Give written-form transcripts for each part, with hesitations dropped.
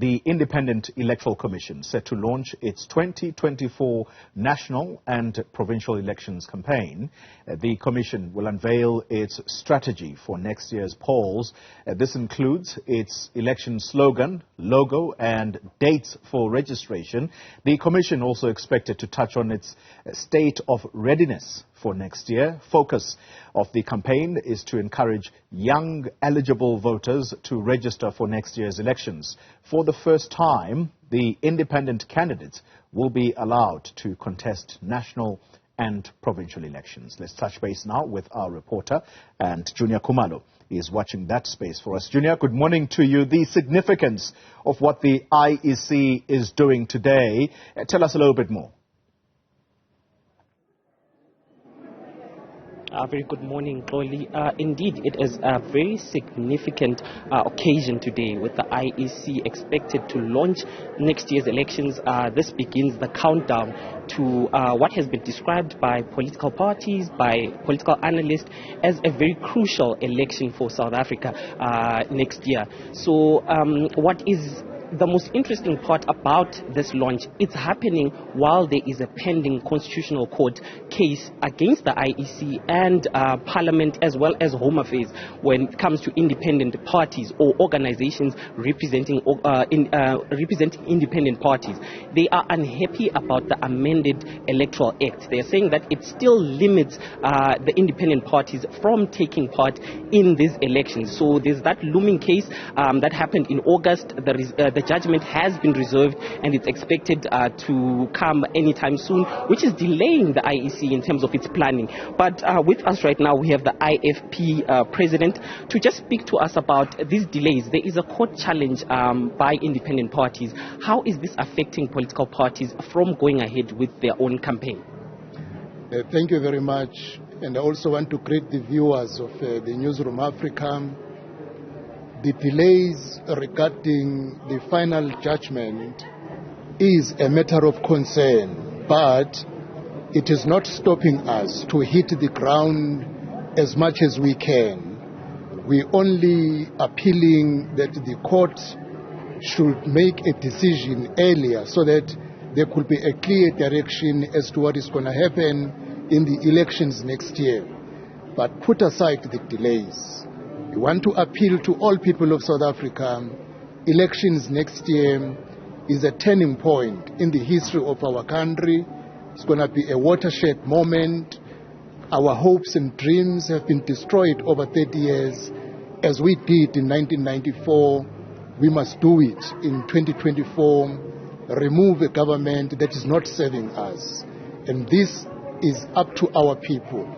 The Independent Electoral Commission set to launch its 2024 national and provincial elections campaign. The Commission will unveil its strategy for next year's polls. This includes its election slogan, logo and dates for registration. The Commission also expected to touch on its state of readiness for next year. Focus of the campaign is to encourage young eligible voters to register for next year's elections. For the first time, the independent candidates will be allowed to contest national and provincial elections. Let's touch base now with our reporter, and Juniour Khumalo is watching that space for us. Juniour, good morning to you. The significance of what the IEC is doing today, tell us a little bit more. Very good morning, Chloe. Indeed, it is a very significant occasion today, with the IEC expected to launch next year's elections. This begins the countdown to what has been described by political parties, by political analysts, as a very crucial election for South Africa next year. So what is the most interesting part about this launch? It's happening while there is a pending Constitutional Court case against the IEC and Parliament, as well as Home Affairs, when it comes to independent parties or organizations representing independent parties. They are unhappy about the amended Electoral Act. They are saying that it still limits the independent parties from taking part in these elections. So there's that looming case that happened in August. The judgment has been reserved, and it's expected to come anytime soon, which is delaying the IEC in terms of its planning. But with us right now, we have the IFP president to just speak to us about these delays. There is a court challenge by independent parties. How is this affecting political parties from going ahead with their own campaign? Thank you very much. And I also want to greet the viewers of the Newzroom Afrika. The delays regarding the final judgment is a matter of concern, but it is not stopping us to hit the ground as much as we can. We only appealing that the court should make a decision earlier so that there could be a clear direction as to what is going to happen in the elections next year. But put aside the delays. We want to appeal to all people of South Africa. Elections next year is a turning point in the history of our country. It's going to be a watershed moment. Our hopes and dreams have been destroyed over 30 years. As we did in 1994, we must do it in 2024. Remove a government that is not serving us. And this is up to our people.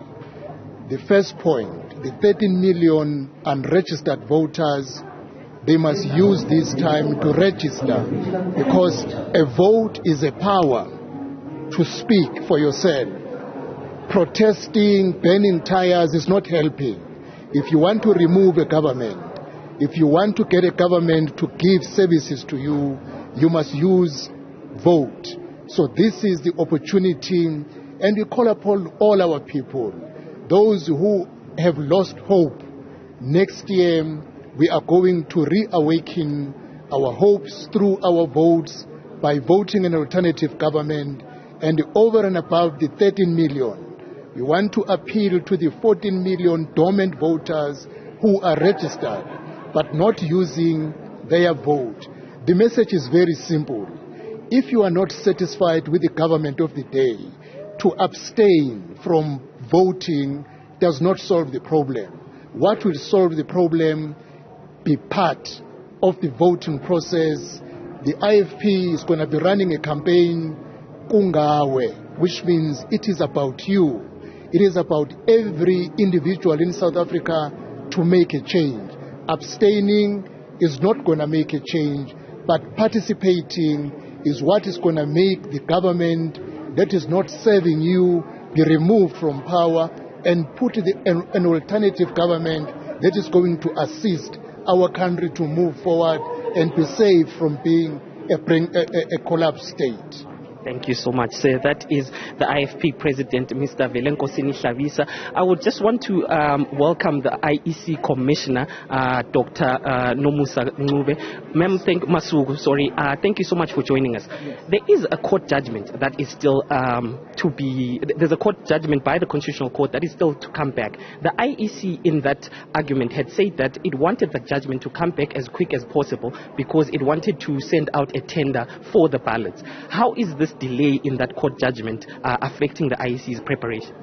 The first point, the 13 million unregistered voters, they must use this time to register, because a vote is a power to speak for yourself. Protesting, burning tires is not helping. If you want to remove a government, if you want to get a government to give services to you, you must use vote. So this is the opportunity, and we call upon all our people, those who have lost hope. Next year, we are going to reawaken our hopes through our votes by voting an alternative government. And over and above the 13 million, we want to appeal to the 14 million dormant voters who are registered but not using their vote. The message is very simple. If you are not satisfied with the government of the day, to abstain from voting does not solve the problem. What will solve the problem? Be part of the voting process. The IFP is going to be running a campaign, Kungawe, which means it is about you. It is about every individual in South Africa to make a change. Abstaining is not going to make a change, but participating is what is going to make the government that is not serving you be removed from power and put an alternative government that is going to assist our country to move forward and be saved from being a collapsed state. Thank you so much, sir. That is the IFP President, Mr. Velenkosini Hlavisa. I would just want to welcome the IEC Commissioner, Dr. Nomusa Ncube. Ma'am, thank you so much for joining us. Yes. There is a court judgment that is still there's a court judgment by the Constitutional Court that is still to come back. The IEC in that argument had said that it wanted the judgment to come back as quick as possible because it wanted to send out a tender for the ballots. How is this delay in that court judgment affecting the IEC's preparations?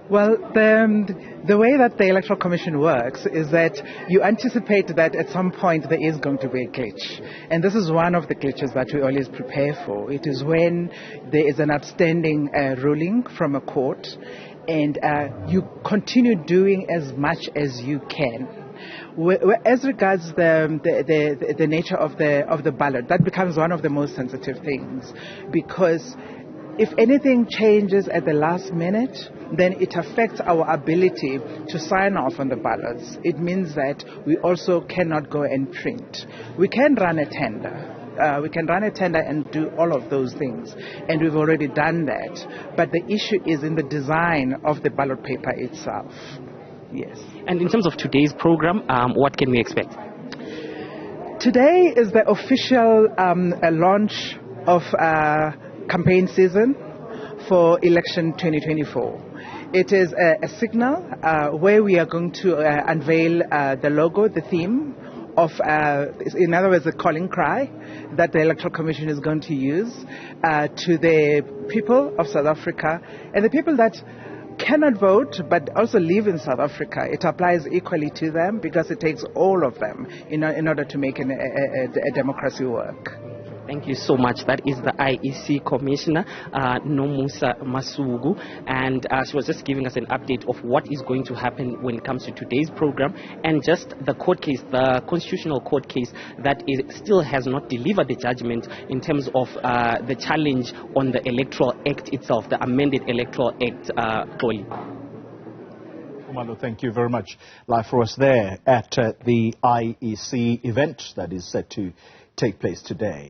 Well, the way that the Electoral Commission works is that you anticipate that at some point there is going to be a glitch. And this is one of the glitches that we always prepare for. It is when there is an outstanding ruling from a court and you continue doing as much as you can. As regards the nature of the ballot, that becomes one of the most sensitive things, because if anything changes at the last minute, then it affects our ability to sign off on the ballots. It means that we also cannot go and print. We can run a tender. We can run a tender and do all of those things, and we've already done that. But the issue is in the design of the ballot paper itself. Yes. And in terms of today's program, what can we expect? Today is the official launch of campaign season for election 2024. It is a signal where we are going to unveil the logo, the theme of, in other words, the calling cry that the Electoral Commission is going to use to the people of South Africa and the people that cannot vote but also live in South Africa. It applies equally to them because it takes all of them in order to make a democracy work. Thank you so much. That is the IEC Commissioner, Nomusa Masugu, and she was just giving us an update of what is going to happen when it comes to today's program and just the court case, the Constitutional Court case that still has not delivered the judgment in terms of the challenge on the Electoral Act itself, the amended Electoral Act. Khumalo, thank you very much. Live for us there at the IEC event that is set to take place today.